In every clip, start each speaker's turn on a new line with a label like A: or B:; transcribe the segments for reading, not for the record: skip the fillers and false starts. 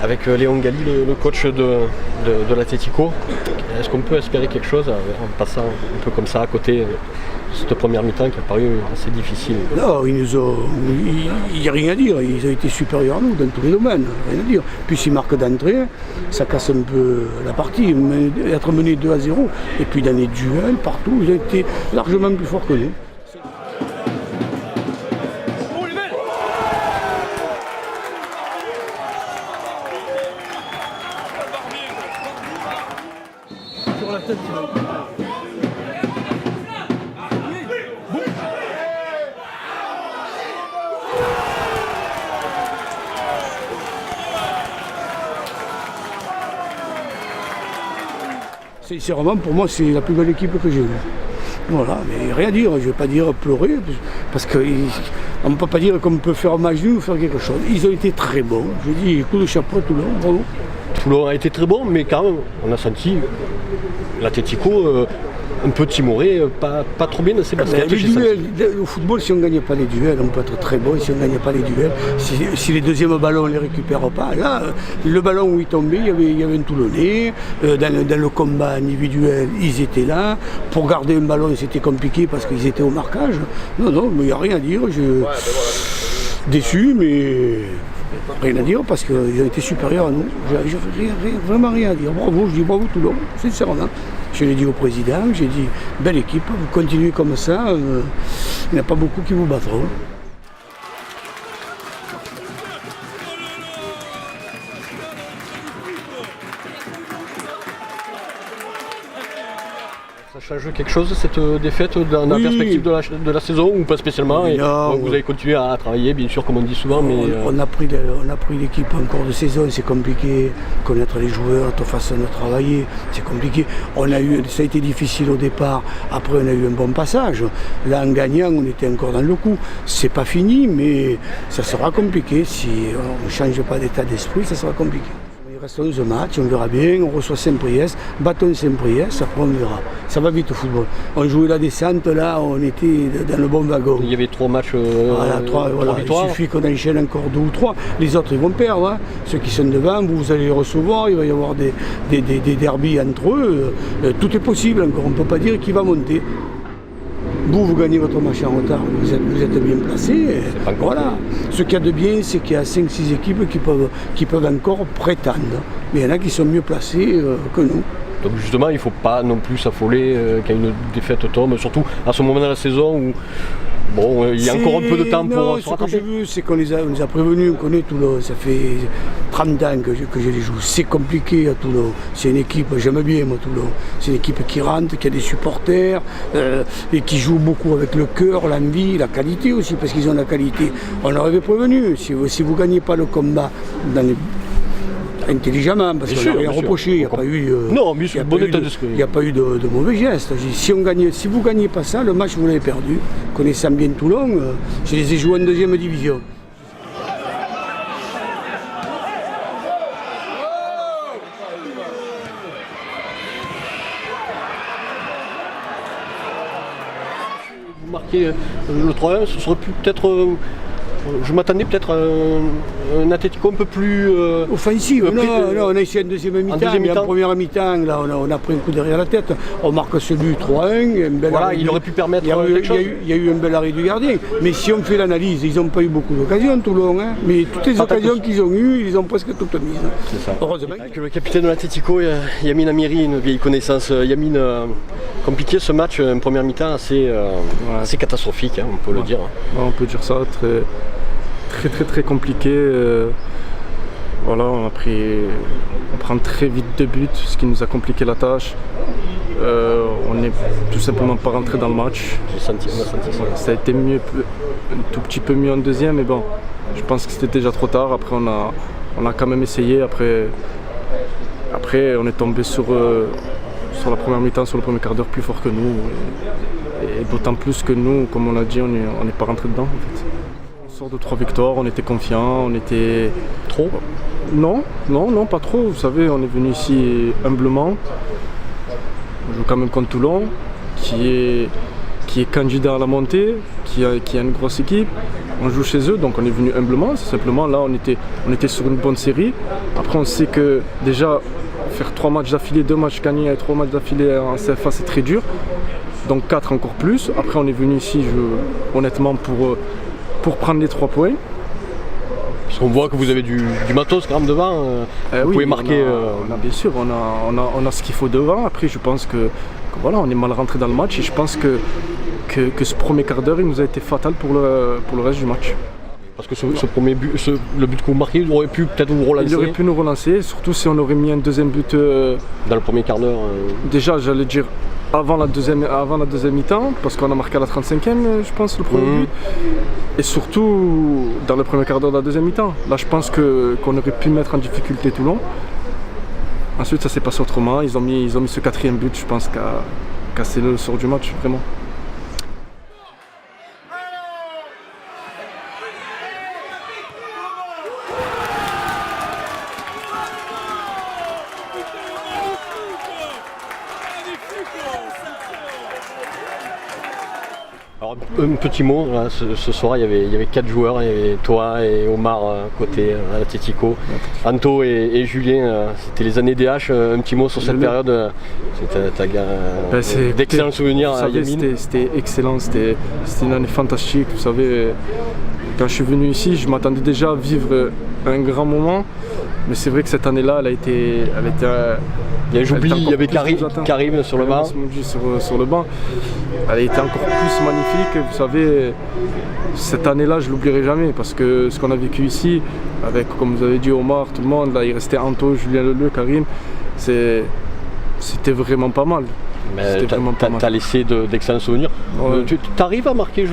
A: Avec Léon Galli, le coach de l'Atlético, est-ce qu'on peut espérer quelque chose en passant un peu comme ça à côté cette première mi-temps qui a paru assez difficile?
B: Non, il n'y a rien à dire, ils ont été supérieurs à nous dans tous les domaines, rien à dire. Puis s'ils marquent d'entrée, ça casse un peu la partie, être mené 2-0, et puis dans les duels, partout, ils ont été largement plus forts que nous. Sur la tête, sincèrement, pour moi, c'est la plus belle équipe que j'ai eue. Voilà, mais rien à dire, je ne vais pas dire pleurer, parce qu'on ne peut pas dire qu'on peut faire un match nul ou faire quelque chose. Ils ont été très bons, je dis, coup de chapeau à Toulon, bravo.
A: Toulon a été très bon, mais quand même, on a senti l'Atlético un peu timoré, pas trop bien dans ses baskets.
B: Au football, si on ne gagne pas les duels, on peut être très bon. Si on ne gagne pas les duels, si les deuxièmes ballons, on ne les récupère pas. Là, le ballon où il tombait, il y avait un Toulonnais. Dans le combat individuel, ils étaient là. Pour garder un ballon, c'était compliqué parce qu'ils étaient au marquage. Non, mais il n'y a rien à dire. Déçu, mais rien à dire parce qu'ils ont été supérieurs à nous. Vraiment rien à dire. Bravo, je dis bravo Toulon, sincèrement. Je l'ai dit au président, j'ai dit belle équipe, vous continuez comme ça, il n'y a pas beaucoup qui vous battront.
A: Ça change quelque chose cette défaite dans la perspective de la saison ou pas spécialement? Et vous avez continué à travailler, bien sûr, comme on dit souvent. Mais
B: on a pris l'équipe en cours de saison, c'est compliqué. Connaître les joueurs, notre façon de travailler, c'est compliqué. Ça a été difficile au départ, après on a eu un bon passage. Là, en gagnant, on était encore dans le coup. C'est pas fini, mais ça sera compliqué. Si on ne change pas d'état d'esprit, ça sera compliqué. Il reste 11 matchs, on verra bien, on reçoit Saint-Priest, bâton Saint-Priest, après on verra. Ça va vite au football. On jouait la descente, là, on était dans le bon wagon.
A: Il y avait 3 matchs,
B: trois victoires. Il suffit qu'on enchaîne encore 2 ou 3. Les autres, ils vont perdre. Hein. Ceux qui sont devant, vous allez les recevoir, il va y avoir des derbies entre eux. Tout est possible encore, on ne peut pas dire qui va monter. Vous gagnez votre match en retard, vous êtes bien placé. Voilà. Ce qu'il y a de bien, c'est qu'il y a 5-6 équipes qui peuvent encore prétendre. Mais il y en a qui sont mieux placés que nous.
A: Donc justement, il ne faut pas non plus s'affoler quand une défaite tombe, surtout à ce moment de la saison où il y a encore un peu de temps pour se rattraper.
B: Ce que je veux, c'est qu'on les a prévenus, on connaît Toulon, ça fait 30 ans que je les joue. C'est compliqué à Toulon, c'est une équipe, j'aime bien moi Toulon, c'est une équipe qui rentre, qui a des supporters et qui joue beaucoup avec le cœur, l'envie, la qualité aussi, parce qu'ils ont la qualité. On leur avait prévenu, si vous ne gagnez pas le combat intelligemment, parce qu'on n'a rien reproché, il n'y a pas eu de mauvais gestes. Si vous ne gagnez pas ça, le match vous l'avez perdu. Connaissant bien Toulon, je les ai joués en 2e division.
A: Vous marquez le 3-1, ce serait peut-être... Je m'attendais peut-être à un Atlético un peu plus
B: offensif. Non, on a essayé en deuxième mi-temps, mais en première mi-temps, là, on a pris un coup derrière la tête. On marque ce but 3-1.
A: Voilà, il aurait pu permettre quelque chose.
B: Il y a eu un bel arrêt du gardien. Mais si on fait l'analyse, ils n'ont pas eu beaucoup d'occasions, Toulon. Hein, mais toutes les occasions qu'ils ont eues, ils ont presque toutes mises.
A: C'est ça.
B: Heureusement.
A: Avec le capitaine de l'Atlético, Yamine Amiri, une vieille connaissance. Yamine, compliqué ce match, en première mi-temps assez catastrophique, hein, on peut le dire.
C: On peut dire ça, très compliqué. Voilà, on prend très vite 2 buts, ce qui nous a compliqué la tâche. On n'est tout simplement pas rentré dans le match.
A: On a senti ça.
C: Ça a été mieux, un tout petit peu mieux en deuxième, mais bon, je pense que c'était déjà trop tard. Après, on a quand même essayé. Après, on est tombé sur la première mi-temps, sur le premier quart d'heure, plus fort que nous. Et d'autant plus que nous, comme on l'a dit, on n'est pas rentré dedans en fait. On sort de 3 victoires, on était confiants, on était...
A: Trop?
C: Non, pas trop. Vous savez, on est venu ici humblement. On joue quand même contre Toulon, qui est qui est candidat à la montée, qui a une grosse équipe. On joue chez eux, donc on est venu humblement. C'est simplement là, on était sur une bonne série. Après, on sait que déjà, faire 3 matchs d'affilée, 2 matchs gagnés et 3 matchs d'affilée en CFA, c'est très dur. Donc 4 encore plus. Après, on est venu ici, honnêtement, pour prendre les 3 points.
A: Parce qu'on voit que vous avez du matos quand même devant. Vous pouvez marquer.
C: Bien sûr, on a ce qu'il faut devant. Après, je pense que voilà, on est mal rentré dans le match et je pense que ce premier quart d'heure, il nous a été fatal pour le reste du match.
A: Parce que ce premier but, le but que vous marquez, il aurait pu peut-être vous relancer.
C: Il aurait pu nous relancer, surtout si on aurait mis un deuxième but.
A: Dans le premier quart d'heure.
C: Déjà, j'allais dire avant la deuxième mi-temps, parce qu'on a marqué à la 35e, je pense, le premier but. Et surtout dans le premier quart d'heure de la deuxième mi-temps. Là, je pense qu'on aurait pu mettre en difficulté Toulon. Ensuite, ça s'est passé autrement. Ils ont mis ce 4e but, je pense, qu'a scellé le sort du match, vraiment.
A: Alors, un petit mot, là, ce soir il y avait 4 joueurs, il y avait toi et Omar côté Atletico, Anto et Julien, c'était les années DH, un petit mot sur cette période, d'excellents souvenirs à Yamine.
C: C'était excellent, c'était une année fantastique, vous savez, quand je suis venu ici je m'attendais déjà à vivre un grand moment, mais c'est vrai que cette année-là elle a été
A: j'oublie, il y avait Karim sur le banc.
C: Sur le banc. Elle a été encore plus magnifique. Vous savez, cette année-là, je ne l'oublierai jamais parce que ce qu'on a vécu ici, avec, comme vous avez dit, Omar, tout le monde, là, il restait Anto, Julien Leleu, Karim, c'était vraiment pas mal.
A: Mais tu as laissé d'excellents souvenirs. Ouais. Tu arrives à marquer,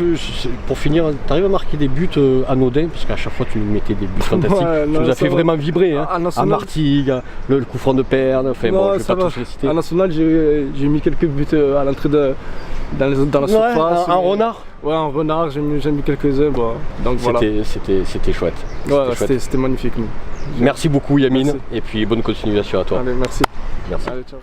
A: pour finir, tu arrives à marquer des buts anodins, parce qu'à chaque fois tu nous mettais des buts fantastiques. Ouais, tu nous as fait vraiment vibrer. Hein. À Martigues, le coup franc de Perne, enfin bon, je ne vais pas tous les citer.
C: À National, j'ai mis quelques buts à l'entrée dans la surface.
A: Un renard.
C: Ouais, un renard, j'ai mis quelques-uns. Bon. Donc voilà.
A: C'était chouette.
C: C'était magnifique.
A: Merci beaucoup Yamine, et puis bonne continuation à toi.
C: Allez, merci.
A: Merci.
C: Allez, ciao.